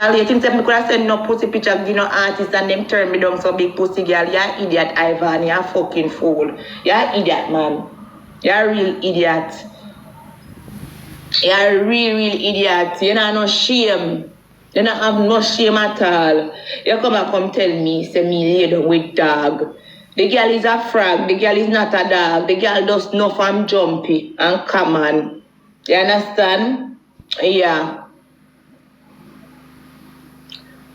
You think them could have sent no pussy picture, you know, artists and them turn me down so big pussy girl. You're idiot, Ivany. You're a fucking fool. You're idiot, man. You're a real idiot. You're a real idiot. You don't have no shame. You don't have no shame at all. You come tell me, say me lay down with dog. The girl is a frog. The girl is not a dog. The girl does no from jumpy and come on. You understand? Yeah.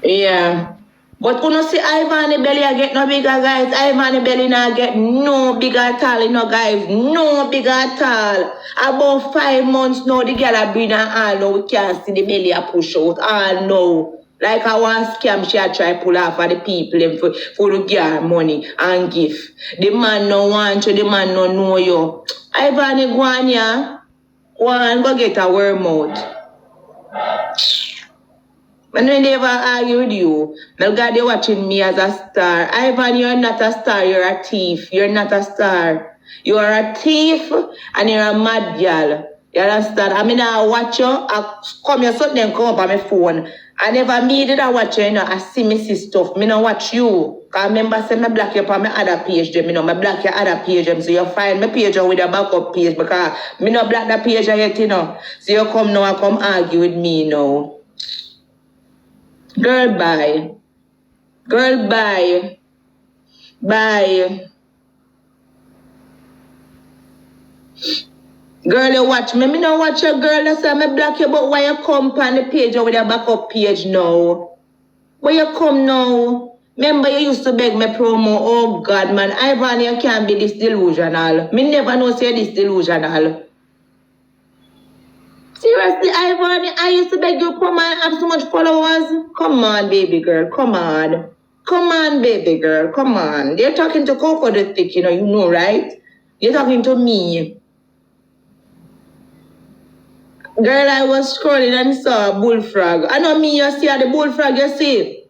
Yeah. But you know see Ivany belly I get no bigger guys. Ivany belly not get no bigger at all, you know guys. No bigger at all. About 5 months now the girl a bring her all now we can't see the belly a push out. All now. Like I want scam she a try pull off for the people them for to give her money and gift. The man no want you, the man no know you. Ivany go on ya. Go on go get a worm out. And when they ever argue with you, my God, they're watching me as a star. Ivany, you're not a star, you're a thief. You're not a star. You're a thief and you're a mad girl. You understand? I mean, I watch you, I come here, something come up on my phone. I never meet it, I watch you, you know, I see me see stuff. Me not watch you. Because I remember saying I block you on my other page, them, you know, I block your other page, them. So you find my page with a backup page because me not block the page yet, you know. So you come now and come argue with me now. Girl, bye. Girl, bye. Bye. Girl, you watch me. Me not watch your girl. That's why I block you. But why you come on the page or with your backup page now? Where you come now? Remember you used to beg me promo. Oh God, man. Ivany, you can't be this delusional. Me never know say this delusional. Seriously, Ivany, I used to beg you come and have so much followers. Come on, baby girl, come on. Come on, baby girl, come on. You're talking to Coco the thick, you know, right? You're talking to me. Girl, I was scrolling and saw a bullfrog. I know me, you see the bullfrog, you see.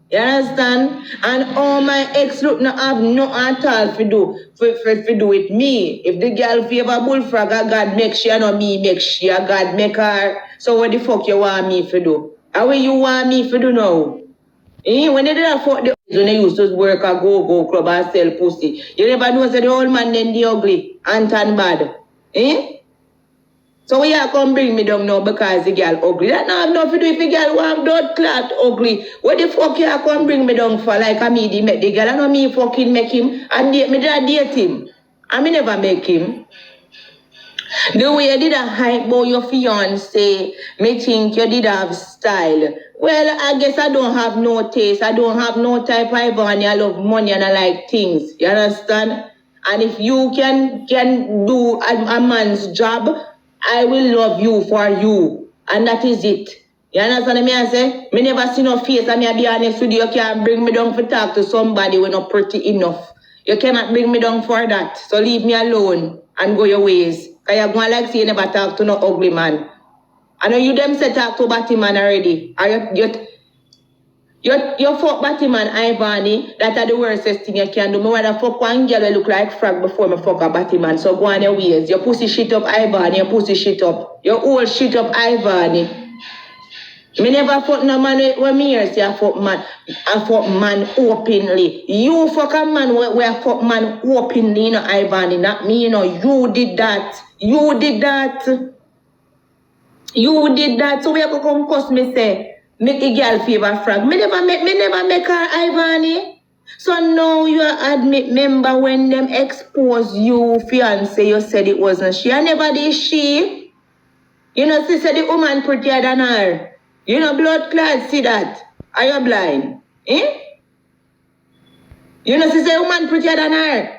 You understand? And all my ex look not have no at all for do with me. If the girl favor bullfrog, God make sure not me make sure God make her. So what the fuck you want me for do? How will you want me for do now? When they did that fuck the when they used to work at go club and sell pussy. You never know say the old man then the ugly and tan bad. So why you come bring me down now because the girl ugly? That not have nothing to do if the girl want blood clot ugly. What the fuck you come bring me down for like I me make the girl? I know me fucking make him and date me date him. I me never make him. The way you did a hype about your fiance, me think you did have style. Well, I guess I don't have no taste. I don't have no type of Ivany. I love money and I like things. You understand? And if you can do a man's job, I will love you for you. And that is it. You understand me? I say? Me never see no face and me be honest with you. You can't bring me down for talk to somebody when not pretty enough. You cannot bring me down for that. So leave me alone and go your ways. Because you're going like say you never talk to no ugly man. I know you them say talk to Batman already. Are you fuck Batman, Ivany. That are the worstest thing you can do. Me wanna fuck one girl who look like frog before me fuck a Batman. So go on your ways. Your pussy shit up, Ivany. Your pussy shit up. Your whole shit up, Ivany. Me never fuck no man when me hear say I fuck man openly. You fuck a man where fuck man openly, you know, Ivany, not me, you know. You did that. You did that. You did that. So we have to come cuss me say. Make a girl favor frag. Me never make her Ivany. So now you admit, member when them expose you, fiance, you said it wasn't she. I never did she. You know, she said the woman prettier than her. You know, blood clot, see that. Are you blind? You know, she said the woman prettier than her.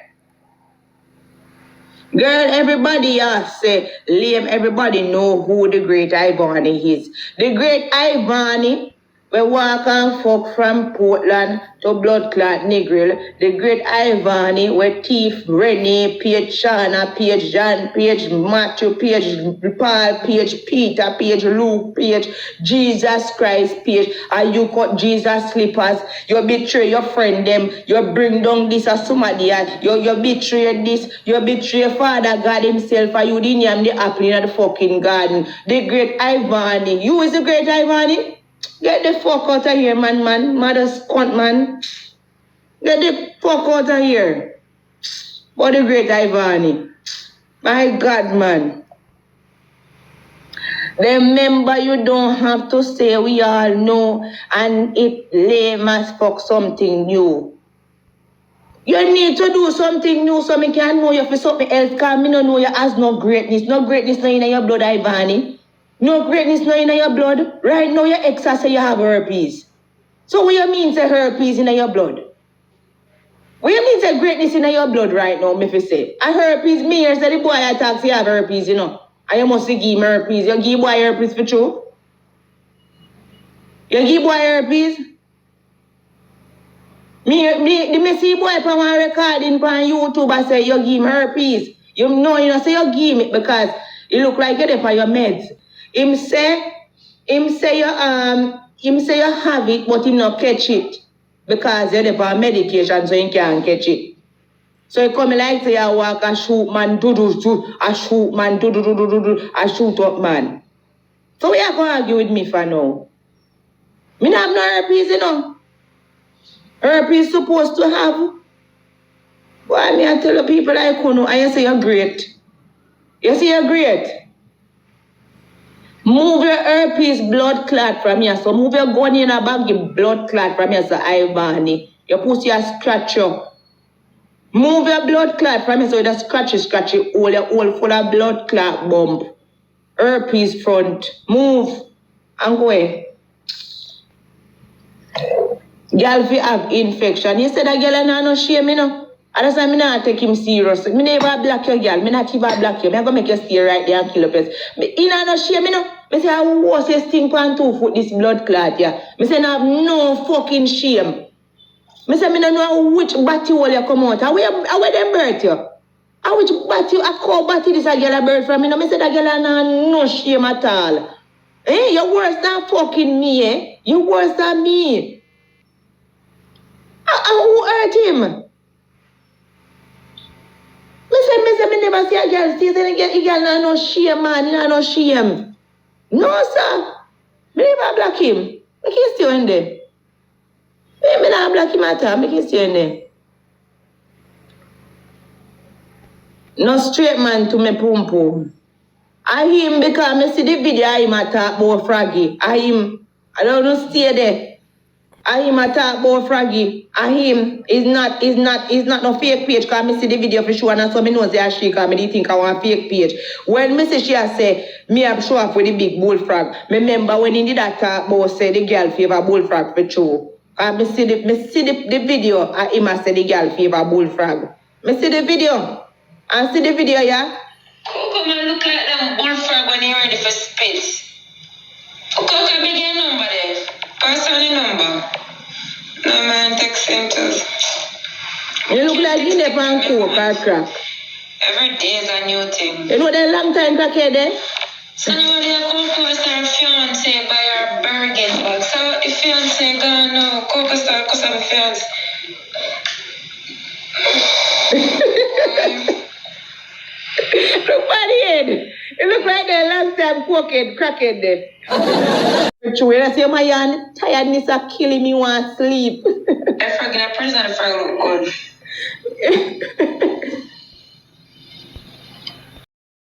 Girl, everybody say, lame, everybody know who the great Ivany is. The great Ivany, we walk and fuck from Portland to blood clot Negril. The great Ivany, we thief Renee, Page Shana, Page John, Page Matthew, Page Paul, Page Peter, Page Luke, Page Jesus Christ, Page. And you cut Jesus slippers. You betray your friend them. You bring down this as somebody else. You betray this. You betray Father God himself. And you didn't name the apple in the fucking garden. The great Ivany. You is the great Ivany? Get the fuck out of here, man. Mother's cunt, man. Get the fuck out of here. What the great Ivany. My God, man. Remember, you don't have to say we all know and it lame as fuck something new. You need to do something new so me can know you for something else because me don't know you as no greatness. No greatness no in your blood, Ivany. No greatness no in your blood. Right now your ex say you have herpes. So what you mean say herpes in your blood? What you mean say greatness in your blood right now, me fi say? I herpes, me here say the boy I talk say you have herpes, you know. And you must give him herpes. You give boy herpes for true? You give boy herpes? Me see boy from one recording on YouTube I say you give him herpes. You know say you give him it because it look like you there for your meds. Him say you have it but him not catch it. Because you're there for medication so you can't catch it. So you come like say you walk a shoot man a shoot man a shoot up man. So we are going to argue with me for now. Me not have no herpes, you know. Herpes supposed to have. Why me I tell the people like you know, and you say you're great. You say you're great. Move your herpes blood clot from here. So move your gun in a bag, your blood clot from here, so Ivany. Your pussy a scratch you. Move your blood clot from here so you scratch it, all your hole full of blood clot bump. Herpes front. Move. And go away. Girl, if you have infection, you said that girl no shame, you know. And that's why I not take him serious. Me never black your girl. Me not even black you. Me gonna make you stay right there and kill your person. You know no shame, you know. Me say I was this thing on 2 foot, this blood clot, yeah. Me say I have no fucking shame. Me say I don't know which batty hole you come out. How where them birth you? How which batty, a cow batty this a girl a birth from, you know. Me say that girl no shame at all. Eh, you're worse than fucking me, eh? You worse than me. Who hurt him? Me say, me never see a girl say a girl no shame, man, no shame. No, sir. Me never black him. Me can stay in there. Me not black him at all. Me can stay in there. No straight man to me pum pum. I him because me see the video I him attack about Froggy. I don't know stay there. I him attack about Froggy. I him is not no fake page because I see the video for sure and so me know say she because me think I want fake page. When me see she say me have show up with the big bullfrog. Me remember when he did attack about say the girl favor bullfrog for true. And me see the video and him say the girl favor bullfrog. Me see the video. And see the video, yeah? Coco, man, look at them bullfrog when you're ready for spit. Coco, big your number there. Personal number. No man texting to. You look like you never on coke or crack. Every day is a new thing. You know that long time crackhead there? So now they are Coco start fiancé by her bargain bag. So if fiancé gone now, Coco start cause of fiancé. Look at the head. It look like the last time cokehead, crackhead there. True, I say my tiredness are killing me, want sleep. I forget a prison for good.